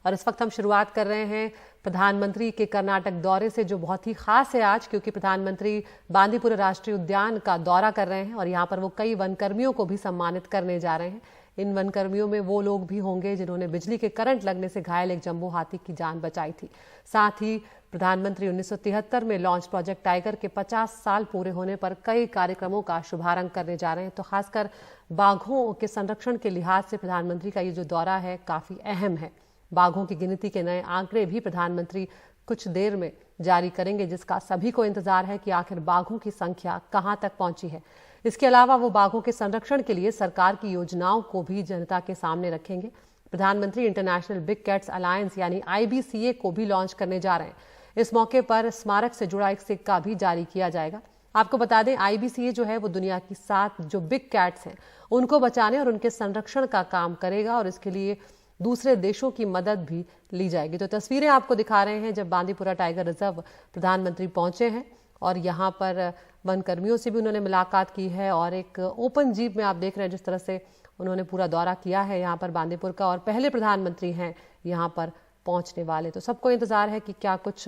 और इस वक्त हम शुरुआत कर रहे हैं प्रधानमंत्री के कर्नाटक दौरे से, जो बहुत ही खास है आज, क्योंकि प्रधानमंत्री बांदीपुरा राष्ट्रीय उद्यान का दौरा कर रहे हैं और यहाँ पर वो कई वनकर्मियों को भी सम्मानित करने जा रहे हैं। इन वनकर्मियों में वो लोग भी होंगे जिन्होंने बिजली के करंट लगने से घायल एक जंबू हाथी की जान बचाई थी। साथ ही प्रधानमंत्री 1973 में लॉन्च प्रोजेक्ट टाइगर के 50 साल पूरे होने पर कई कार्यक्रमों का शुभारंभ करने जा रहे हैं। तो खासकर बाघों के संरक्षण के लिहाज से प्रधानमंत्री का ये जो दौरा है काफी अहम है। बाघों की गिनती के नए आंकड़े भी प्रधानमंत्री कुछ देर में जारी करेंगे, जिसका सभी को इंतजार है कि आखिर बाघों की संख्या कहां तक पहुंची है। इसके अलावा वो बाघों के संरक्षण के लिए सरकार की योजनाओं को भी जनता के सामने रखेंगे। प्रधानमंत्री इंटरनेशनल बिग कैट्स अलायंस यानी IBCA को भी लॉन्च करने जा रहे हैं। इस मौके पर स्मारक से जुड़ा एक सिक्का भी जारी किया जाएगा। आपको बता दें, IBCA जो है वो दुनिया की 7 जो बिग कैट्स हैं उनको बचाने और उनके संरक्षण का काम करेगा और इसके लिए दूसरे देशों की मदद भी ली जाएगी। तो तस्वीरें आपको दिखा रहे हैं जब बांदीपुरा टाइगर रिजर्व प्रधानमंत्री पहुंचे हैं और यहाँ पर वन कर्मियों से भी उन्होंने मुलाकात की है और एक ओपन जीप में आप देख रहे हैं जिस तरह से उन्होंने पूरा दौरा किया है यहाँ पर बांदीपुर का, और पहले प्रधानमंत्री हैं यहाँ पर पहुंचने वाले। तो सबको इंतजार है कि क्या कुछ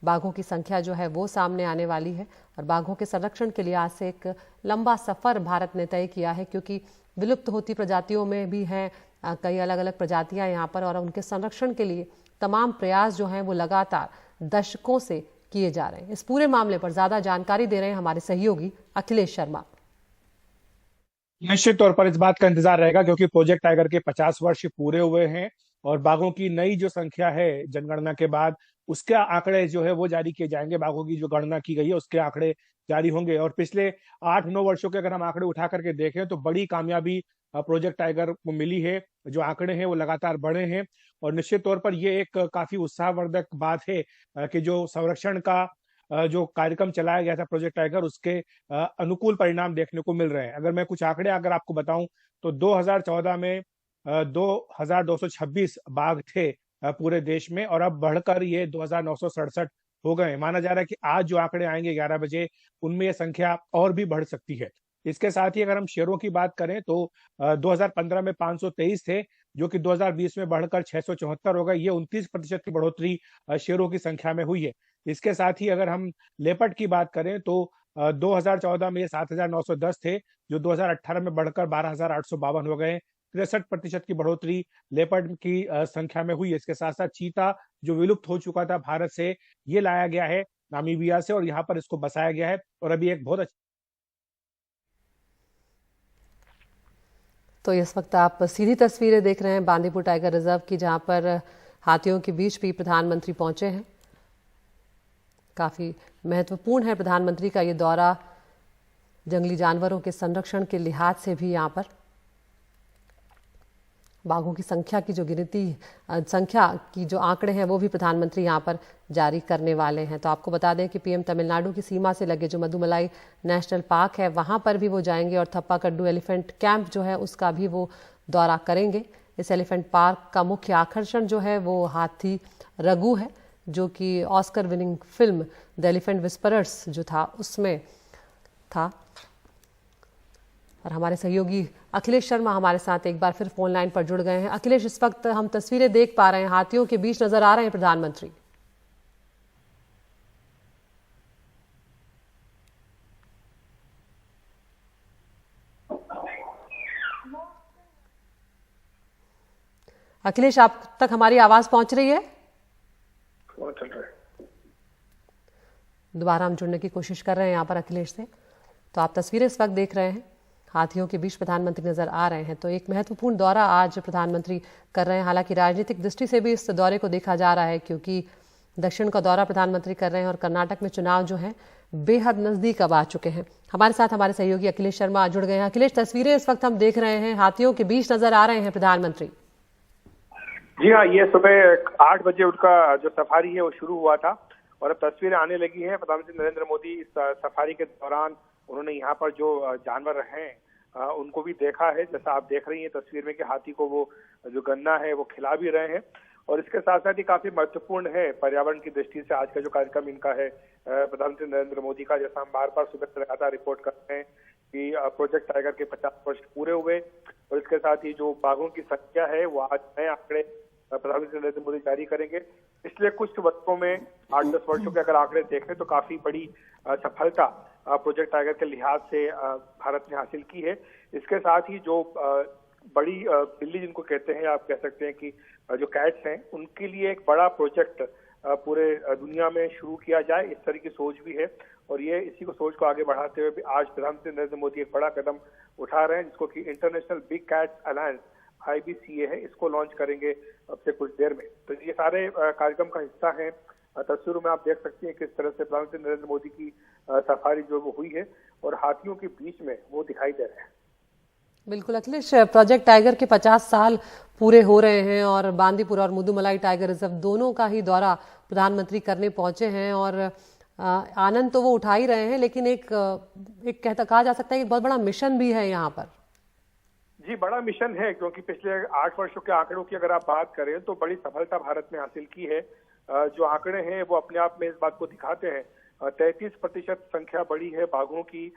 बाघों की संख्या जो है वो सामने आने वाली है। और बाघों के संरक्षण के लिए आज से एक लंबा सफर भारत ने तय किया है, क्योंकि विलुप्त होती प्रजातियों में भी हैं कई अलग अलग प्रजातियां यहाँ पर, और उनके संरक्षण के लिए तमाम प्रयास जो हैं वो लगातार दशकों से किए जा रहे हैं। इस पूरे मामले पर ज्यादा जानकारी दे रहे हैं हमारे सहयोगी अखिलेश शर्मा। निश्चित तौर पर इस बात का इंतजार रहेगा क्योंकि प्रोजेक्ट टाइगर के 50 वर्ष पूरे हुए हैं और बाघों की नई जो संख्या है जनगणना के बाद उसके आंकड़े जो है वो जारी किए जाएंगे। बाघों की जो गणना की गई है उसके आंकड़े जारी होंगे और पिछले 8-9 वर्षों के अगर हम आंकड़े उठा करके देखें तो बड़ी कामयाबी प्रोजेक्ट टाइगर को मिली है। जो आंकड़े हैं वो लगातार बढ़े हैं और निश्चित तौर पर ये एक काफी उत्साहवर्धक बात है कि जो संरक्षण का जो कार्यक्रम चलाया गया था प्रोजेक्ट टाइगर उसके अनुकूल परिणाम देखने को मिल रहे हैं। अगर मैं कुछ आंकड़े अगर आपको बताऊं तो 2014 में 2226 बाघ थे पूरे देश में और अब बढ़कर ये 2967 हो गए। माना जा रहा है कि आज जो आंकड़े आएंगे 11 बजे उनमें ये संख्या और भी बढ़ सकती है। इसके साथ ही अगर हम शेरों की बात करें तो 2015 में 523 थे जो कि 2020 में बढ़कर 674 हो गए। ये 29% की बढ़ोतरी शेरों की संख्या में हुई है। इसके साथ ही अगर हम लेपर्ड की बात करें तो 2014 में ये 7910 थे जो 2018 में बढ़कर 12852 हो गए। 63% की बढ़ोतरी लेपर्ड की संख्या में हुई है। इसके साथ साथ चीता जो विलुप्त हो चुका था भारत से, ये लाया गया है नामीबिया से और यहाँ पर इसको बसाया गया है और अभी एक बहुत तो इस वक्त आप सीधी तस्वीरें देख रहे हैं बांदीपुर टाइगर रिजर्व की, जहां पर हाथियों के बीच भी प्रधानमंत्री पहुंचे हैं। काफी महत्वपूर्ण है प्रधानमंत्री का ये दौरा जंगली जानवरों के संरक्षण के लिहाज से भी। यहाँ पर बाघों की संख्या की जो गिनती संख्या की जो आंकड़े हैं वो भी प्रधानमंत्री यहाँ पर जारी करने वाले हैं। तो आपको बता दें कि PM तमिलनाडु की सीमा से लगे जो मधुमलाई नेशनल पार्क है वहाँ पर भी वो जाएंगे और थप्पाकड्डू एलिफेंट कैंप जो है उसका भी वो दौरा करेंगे। इस एलिफेंट पार्क का मुख्य आकर्षण जो है वो हाथी रघु है, जो कि Oscar winning film the elephant whisperers जो था उसमें था। और हमारे सहयोगी अखिलेश शर्मा हमारे साथ एक बार फिर फोन लाइन पर जुड़ गए हैं। अखिलेश, इस वक्त हम तस्वीरें देख पा रहे हैं, हाथियों के बीच नजर आ रहे हैं प्रधानमंत्री। अखिलेश, आप तक हमारी आवाज पहुंच रही है? चल रहा है। दोबारा हम जुड़ने की कोशिश कर रहे हैं यहाँ पर अखिलेश से। तो आप तस्वीरें इस वक्त देख रहे हैं, हाथियों के बीच प्रधानमंत्री नजर आ रहे हैं। तो एक महत्वपूर्ण दौरा आज प्रधानमंत्री कर रहे हैं। हालांकि राजनीतिक दृष्टि से भी इस दौरे को देखा जा रहा है, क्योंकि दक्षिण का दौरा प्रधानमंत्री कर रहे हैं और कर्नाटक में चुनाव जो है बेहद नजदीक अब आ चुके हैं। हमारे साथ हमारे सहयोगी अखिलेश शर्मा जुड़ गए हैं। अखिलेश, तस्वीरें इस वक्त हम देख रहे हैं, हाथियों के बीच नजर आ रहे हैं प्रधानमंत्री। जी हाँ, ये सुबह 8 बजे उनका जो सफारी है वो शुरू हुआ था और अब तस्वीरें आने लगी हैं। प्रधानमंत्री नरेंद्र मोदी इस सफारी के दौरान उन्होंने यहाँ पर जो जानवर हैं उनको भी देखा है। जैसा आप देख रही हैं तस्वीर में कि हाथी को वो जो गन्ना है वो खिला भी रहे हैं और इसके साथ साथ ही काफी महत्वपूर्ण है पर्यावरण की दृष्टि से आज का जो कार्यक्रम इनका है प्रधानमंत्री नरेंद्र मोदी का। जैसा हम बार बार सुबह से लगातार रिपोर्ट करते हैं कि प्रोजेक्ट टाइगर के 50 वर्ष पूरे हुए और इसके साथ ही जो बाघों की संख्या है वो आज नए आंकड़े प्रधानमंत्री नरेंद्र मोदी जारी करेंगे। पिछले कुछ वर्षों में 8-10 वर्षों के अगर आंकड़े देखें तो काफी बड़ी सफलता प्रोजेक्ट टाइगर के लिहाज से भारत ने हासिल की है। इसके साथ ही जो बड़ी बिल्ली जिनको कहते हैं, आप कह सकते हैं कि जो कैट्स हैं, उनके लिए एक बड़ा प्रोजेक्ट पूरे दुनिया में शुरू किया जाए, इस तरह की सोच भी है। और ये इसी को सोच को आगे बढ़ाते हुए भी आज प्रधानमंत्री नरेंद्र मोदी एक बड़ा कदम उठा रहे हैं, जिसको कि international big cats alliance IBCA है, इसको लॉन्च करेंगे अब से कुछ देर में। तो ये सारे कार्यक्रम का हिस्सा है। तस्वीरों में आप देख सकते हैं किस तरह से प्रधानमंत्री नरेंद्र मोदी की सफारी जो वो हुई है और हाथियों के बीच में वो दिखाई दे रहे हैं। बिल्कुल अखिलेश, प्रोजेक्ट टाइगर के 50 साल पूरे हो रहे हैं और बांदीपुर और मुदुमलाई टाइगर रिजर्व दोनों का ही दौरा प्रधानमंत्री करने पहुंचे हैं और आनंद तो वो उठा ही रहे हैं, लेकिन एक कहा जा सकता है कि बहुत बड़ा मिशन भी है यहाँ पर। जी, बड़ा मिशन है, क्योंकि पिछले 8 वर्षों के आंकड़ों की अगर आप बात करें तो बड़ी सफलता भारत ने हासिल की है। जो आंकड़े हैं वो अपने आप में इस बात को दिखाते हैं। 33% संख्या बढ़ी है बाघों की।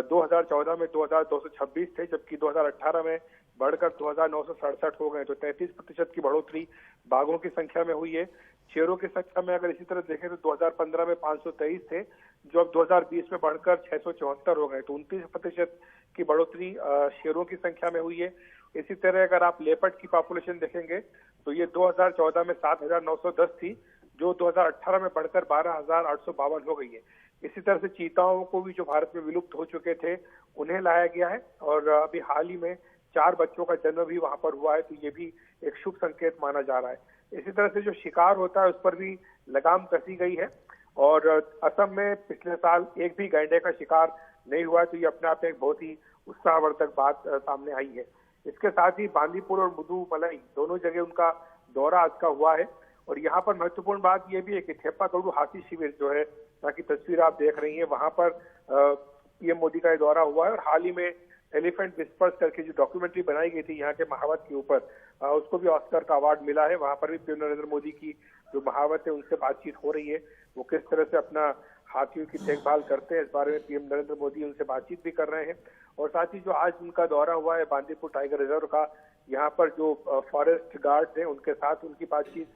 2014 में 2226 थे, जबकि 2018 में बढ़कर 2967 हो गए। तो 33% की बढ़ोतरी बाघों की संख्या में हुई है। शेरों की संख्या में अगर इसी तरह देखें तो 2015 में 523 थे, जो अब 2020 में बढ़कर 674 हो गए। तो 29% की बढ़ोतरी शेरों की संख्या में हुई है। इसी तरह अगर आप लेपर्ड की पॉपुलेशन देखेंगे तो ये 2014 में 7910 थी, जो 2018 में बढ़कर 12,852 हो गई है। इसी तरह से चीताओं को भी, जो भारत में विलुप्त हो चुके थे, उन्हें लाया गया है और अभी हाल ही में 4 बच्चों का जन्म भी वहां पर हुआ है। तो ये भी एक शुभ संकेत माना जा रहा है। इसी तरह से जो शिकार होता है उस पर भी लगाम कसी गई है और असम में पिछले साल एक भी गैंडे का शिकार नहीं हुआ। तो ये अपने आप में एक बहुत ही उत्साहवर्धक बात सामने आई है। इसके साथ ही बांदीपुर और मुदुमलाई दोनों जगह उनका दौरा आज का हुआ है और यहाँ पर महत्वपूर्ण बात यह भी है कि थेप्पाकड़ू हाथी शिविर जो है, ताकि तस्वीर आप देख रही हैं, वहां पर पीएम मोदी का दौरा हुआ है और हाल ही में एलिफेंट विस्पर्स करके जो डॉक्यूमेंट्री बनाई गई थी यहाँ के महावत के ऊपर, उसको भी ऑस्कर का अवार्ड मिला है। वहां पर भी पीएम नरेंद्र मोदी की जो महावत है उनसे बातचीत हो रही है, वो किस तरह से अपना हाथियों की देखभाल करते हैं, इस बारे में पीएम नरेंद्र मोदी उनसे बातचीत भी कर रहे हैं। और साथ ही जो आज उनका दौरा हुआ है बांदीपुर टाइगर रिजर्व का, यहाँ पर जो फॉरेस्ट गार्ड हैं उनके साथ उनकी बातचीत,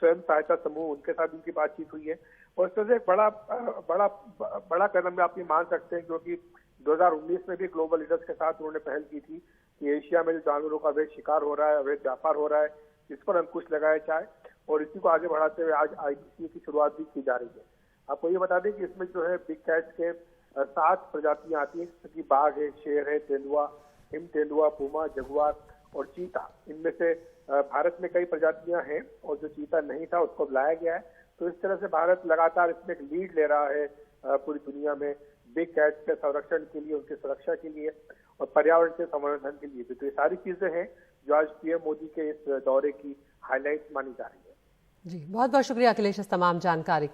स्वयं सहायता समूह उनके साथ उनकी बातचीत हुई है। और इस तरह से एक बड़ा कदम आप ये मान सकते हैं, क्योंकि 2019 में भी ग्लोबल लीडर्स के साथ उन्होंने पहल की थी कि एशिया में जो जानवरों का अवैध शिकार हो रहा है, अवैध व्यापार हो रहा है, इस पर अंकुश लगाया जाए और इसी को आगे बढ़ाते हुए आज IBCA की शुरुआत भी की जा रही है। आपको ये बता दें कि इसमें जो है बिग कैट्स के 7 प्रजातियां आती हैं, जैसे कि बाघ है, शेर है, तेंदुआ, हिम तेंदुआ, पूमा, जगुआर और चीता। इनमें से भारत में कई प्रजातियां हैं और जो चीता नहीं था उसको लाया गया है। तो इस तरह से भारत लगातार इसमें एक लीड ले रहा है पूरी दुनिया में बिग कैट्स के संरक्षण के लिए, उनकी सुरक्षा के लिए और पर्यावरण के संवर्धन के लिए भी। तो ये सारी चीजें हैं जो आज पीएम मोदी के इस दौरे की हाईलाइट मानी जा रही है। जी, बहुत बहुत शुक्रिया अखिलेश इस तमाम जानकारी के